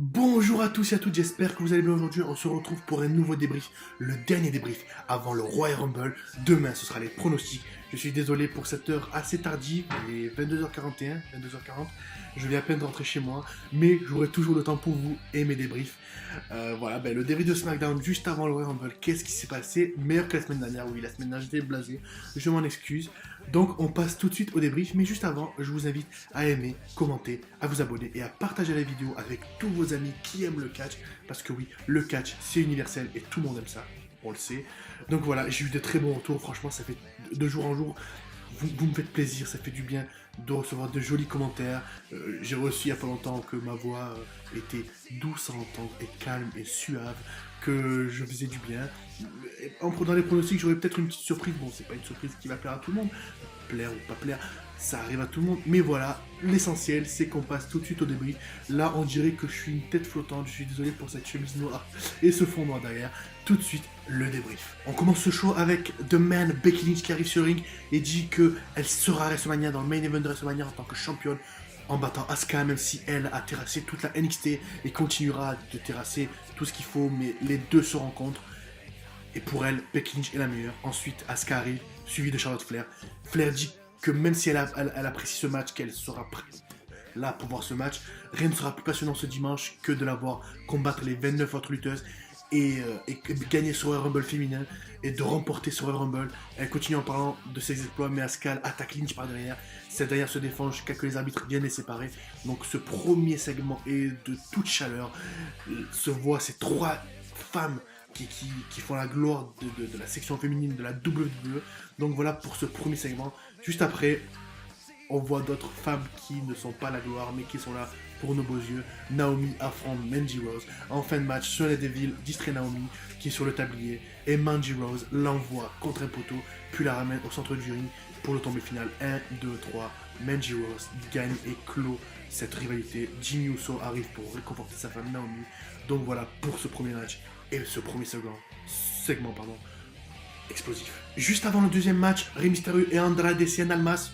Bonjour à tous et à toutes, j'espère que vous allez bien aujourd'hui. On se retrouve pour un nouveau débrief, le dernier débrief avant le Royal Rumble. Demain, ce sera les pronostics. Je suis désolé pour cette heure assez tardive, il est 22h41, 22h40. Je viens à peine de rentrer chez moi, mais j'aurai toujours le temps pour vous et mes débriefs. Voilà, le débrief de SmackDown juste avant le Royal Rumble. Qu'est-ce qui s'est passé? Meilleur que la semaine dernière, oui, la semaine dernière j'étais blasé, je m'en excuse. Donc on passe tout de suite au débrief, mais juste avant, je vous invite à aimer, commenter, à vous abonner et à partager la vidéo avec tous vos amis qui aiment le catch, parce que oui, le catch c'est universel et tout le monde aime ça, on le sait. Donc voilà, j'ai eu de très bons retours, franchement ça fait de jour en jour, vous me faites plaisir, ça fait du bien de recevoir de jolis commentaires. J'ai reçu il y a pas longtemps que ma voix était douce à entendre et calme et suave, que je faisais du bien. En prenant les pronostics, j'aurais peut-être une petite surprise. Bon, c'est pas une surprise qui va plaire à tout le monde, plaire ou pas plaire, ça arrive à tout le monde. Mais voilà, l'essentiel, c'est qu'on passe tout de suite au débrief. Là, on dirait que je suis une tête flottante. Je suis désolé pour cette chemise noire et ce fond noir derrière. Tout de suite, le débrief. On commence ce show avec The Man, Becky Lynch, qui arrive sur le ring et dit qu'elle sera à WrestleMania, dans le main event de WrestleMania en tant que championne, en battant Asuka, même si elle a terrassé toute la NXT et continuera de terrasser tout ce qu'il faut, mais les deux se rencontrent. Et pour elle, Becky Lynch est la meilleure. Ensuite, Asuka arrive, suivi de Charlotte Flair. Flair dit que même si elle apprécie ce match, qu'elle sera là pour voir ce match, rien ne sera plus passionnant ce dimanche que de la voir combattre les 29 autres lutteuses et gagner sur Royal Rumble féminin et de remporter sur Royal Rumble. Elle continue en parlant de ses exploits, mais Asuka attaque Lynch par derrière. Cette derrière se défend jusqu'à que les arbitres viennent les séparer. Donc ce premier segment est de toute chaleur. Se voit ces trois femmes qui font la gloire de la section féminine de la WWE. Donc voilà pour ce premier segment. Juste après, on voit d'autres femmes qui ne sont pas la gloire, mais qui sont là pour nos beaux yeux. Naomi affronte Mandy Rose. En fin de match, Sonya Deville distrait Naomi, qui est sur le tablier, et Mandy Rose l'envoie contre un poteau, puis la ramène au centre du ring pour le tombé final. 1, 2, 3. Mandy Rose gagne et clôt cette rivalité. Jimmy Uso arrive pour réconforter sa femme Naomi. Donc voilà pour ce premier match et ce premier segment explosif. Juste avant le deuxième match, Rey Mysterio et Andrade Cien Almas,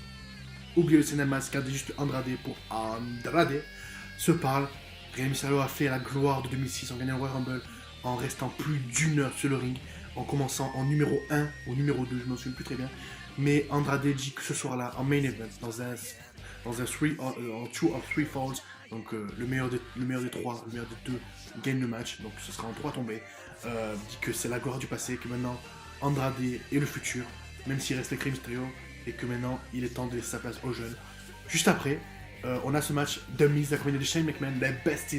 oubliez le Cien Almas, gardez juste Andrade pour Andrade, se parlent. Rey Mysterio a fait la gloire de 2006 en gagnant le Royal Rumble en restant plus d'une heure sur le ring, en commençant en numéro 1 ou numéro 2, je m'en souviens plus très bien. Mais Andrade dit que ce soir-là, en main event, dans un 2 or 3 falls, donc le meilleur des 3, le meilleur des 2 gagne le match, donc ce sera en 3 tombées. Dit que c'est la gloire du passé, que maintenant Andrade est le futur, même s'il reste Rey Mysterio, et que maintenant il est temps de laisser sa place aux jeunes. Juste après, on a ce match de Miz accompagné de Shane McMahon, the best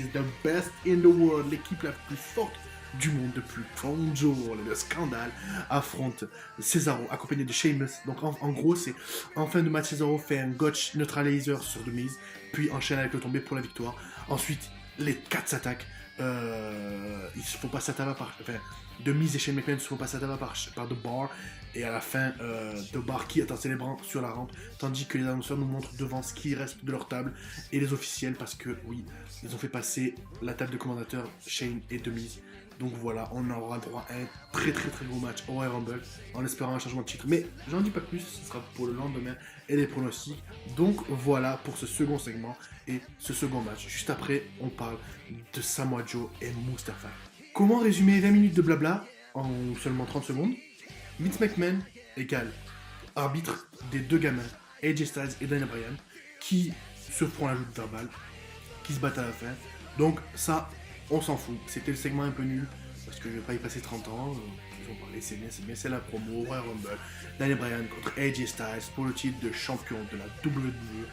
in the world, l'équipe la plus forte du monde depuis 30 jours, le scandale, affronte Cesaro accompagné de Sheamus. Donc en gros, c'est en fin de match, Cesaro fait un gotch neutralizer sur The Miz, puis enchaîne avec le tombé pour la victoire. Ensuite, les 4 s'attaquent. Ils se font passer à tabac par... Enfin, The Miz et Shane McMahon se font passer à tabac par The Bar. Et à la fin, The Bar qui est célébrant sur la rampe, tandis que les annonceurs nous montrent devant ce qui reste de leur table et les officiels, parce que oui, ils ont fait passer la table de commentateurs Shane et The Miz. Donc voilà, on aura droit à un très gros match au Royal Rumble, en espérant un changement de titre. Mais j'en dis pas plus, ce sera pour le lendemain et les pronostics. Donc voilà pour ce second segment et ce second match. Juste après, on parle de Samoa Joe et Mustafa. Comment résumer 20 minutes de blabla en seulement 30 secondes? Vince McMahon égale arbitre des deux gamins, AJ Styles et Daniel Bryan, qui se feront la joute verbale, qui se battent à la fin. Donc ça, on s'en fout. C'était le segment un peu nul, parce que je vais pas y passer 30 ans. Ils ont parlé, c'est bien, c'est la promo, Royal Rumble. Daniel Bryan contre AJ Styles pour le titre de champion de la WWE.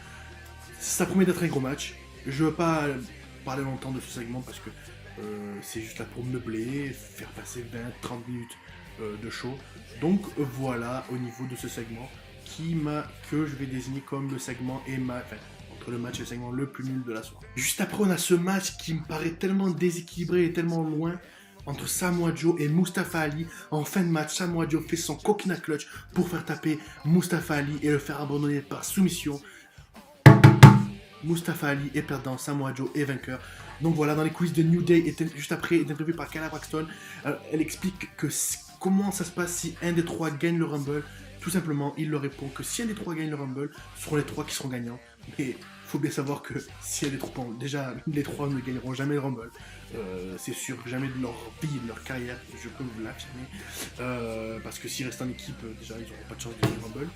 Ça promet d'être un gros match. Je veux pas parler longtemps de ce segment, parce que c'est juste là pour meubler, faire passer 20-30 minutes de show. Donc voilà au niveau de ce segment que je vais désigner comme le segment entre le match et le segment le plus nul de la soirée. Juste après, on a ce match qui me paraît tellement déséquilibré et tellement loin entre Samoa Joe et Mustafa Ali. En fin de match, Samoa Joe fait son coquina clutch pour faire taper Mustafa Ali et le faire abandonner par soumission. Mustafa Ali est perdant, Samoa Joe est vainqueur. Donc voilà, dans les coulisses de New Day, juste après, est interviewée par Kayla Braxton. Elle explique que comment ça se passe si un des trois gagne le Rumble. Tout simplement, il leur répond que si un des trois gagne le Rumble, ce seront les trois qui seront gagnants. Mais faut bien savoir que s'il y a des troupes, déjà les trois ne gagneront jamais le Rumble. C'est sûr, jamais de leur vie, de leur carrière, je peux vous l'affirmer. Parce que s'ils restent en équipe, déjà ils n'auront pas de chance de gagner le Rumble.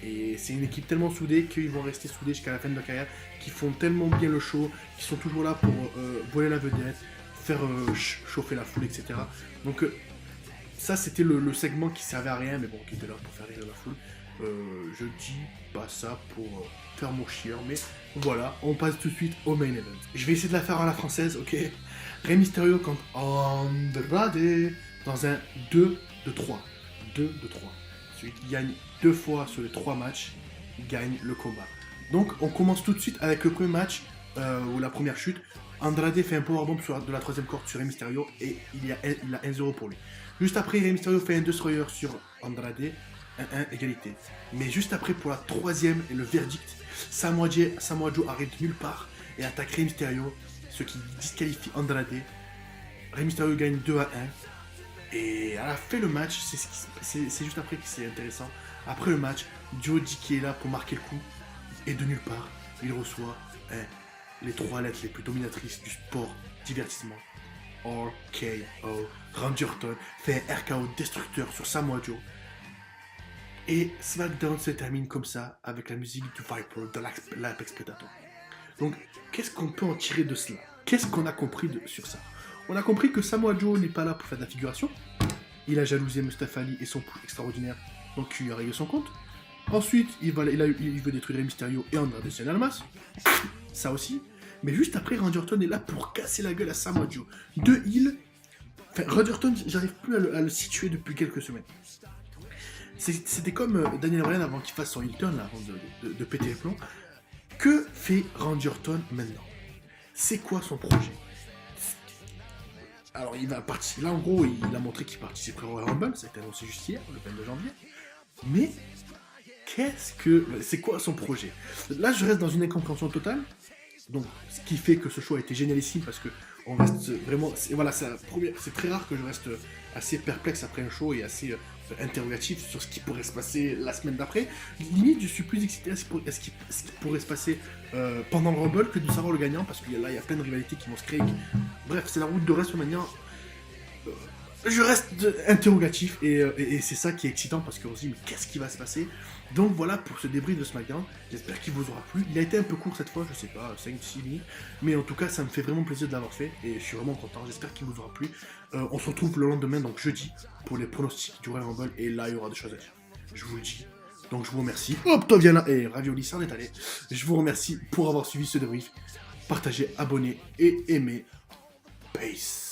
Et c'est une équipe tellement soudée qu'ils vont rester soudés jusqu'à la fin de leur carrière, qui font tellement bien le show, qui sont toujours là pour voler la vedette, faire chauffer la foule, etc. Donc ça c'était le segment qui servait à rien, mais bon, qui était là pour faire rire la foule. Je dis pas ça pour faire mon chieur, mais voilà, on passe tout de suite au main event. Je vais essayer de la faire à la française, ok. Rey Mysterio contre Andrade dans un 2 de 3. 2 de 3. Celui qui gagne 2 fois sur les 3 matchs gagne le combat. Donc on commence tout de suite avec le premier match, ou la première chute. Andrade fait un powerbomb de la troisième corde sur Rey Mysterio et il a 1-0 pour lui. Juste après, Rey Mysterio fait un Destroyer sur Andrade, 1-1, égalité. Mais juste après, pour la troisième et le verdict, Samoa Joe arrive de nulle part et attaque Rey Mysterio, ce qui disqualifie Andrade. Rey Mysterio gagne 2-1. Et à la fin le match, c'est juste après que c'est intéressant. Après le match, Joe dit qu'il est là pour marquer le coup. Et de nulle part, il reçoit les 3 lettres les plus dominatrices du sport divertissement. RKO. Randy Orton fait un RKO destructeur sur Samoa Joe. Et SmackDown se termine comme ça, avec la musique du Viper, de l'Apex Predator. Donc, qu'est-ce qu'on peut en tirer de cela? Qu'est-ce qu'on a compris sur ça? On a compris que Samoa Joe n'est pas là pour faire de la figuration. Il a jalousé Mustafa Ali et son push extraordinaire, donc il a réglé son compte. Ensuite, il veut détruire Rey Mysterio et Andrade Cien Almas. Ça aussi. Mais juste après, Randy Orton est là pour casser la gueule à Samoa Joe. De heal. Enfin, Randy Orton, j'arrive plus à le situer depuis quelques semaines. C'était comme Daniel Bryan avant qu'il fasse son heel turn, là, avant de péter les plombs. Que fait Randy Orton maintenant? C'est quoi son projet? Alors il va partir. Là en gros, il a montré qu'il participerait au Royal Rumble, ça a été annoncé juste hier, le 22 janvier. Mais c'est quoi son projet? Là je reste dans une incompréhension totale. Donc ce qui fait que ce show a été génialissime parce que on reste vraiment. Voilà, c'est très rare que je reste assez perplexe après un show et assez interrogatif sur ce qui pourrait se passer la semaine d'après. Limite, je suis plus excité à ce qui pourrait se passer pendant le Rumble que de savoir le gagnant, parce que là, il y a plein de rivalités qui vont se créer. Bref, c'est la route de WrestleMania. Je reste interrogatif et c'est ça qui est excitant parce qu'on se dit mais qu'est-ce qui va se passer? Donc voilà pour ce débrief de SmackDown, j'espère qu'il vous aura plu. Il a été un peu court cette fois, je sais pas, 5-6 minutes, mais en tout cas ça me fait vraiment plaisir de l'avoir fait et je suis vraiment content, j'espère qu'il vous aura plu. On se retrouve le lendemain, donc jeudi, pour les pronostics du Royal Rumble et là il y aura des choses à dire, je vous le dis. Donc je vous remercie, hop toi viens là, et Ravioli s'en est allé. Je vous remercie pour avoir suivi ce débrief, partagez, abonnez et aimez. Peace.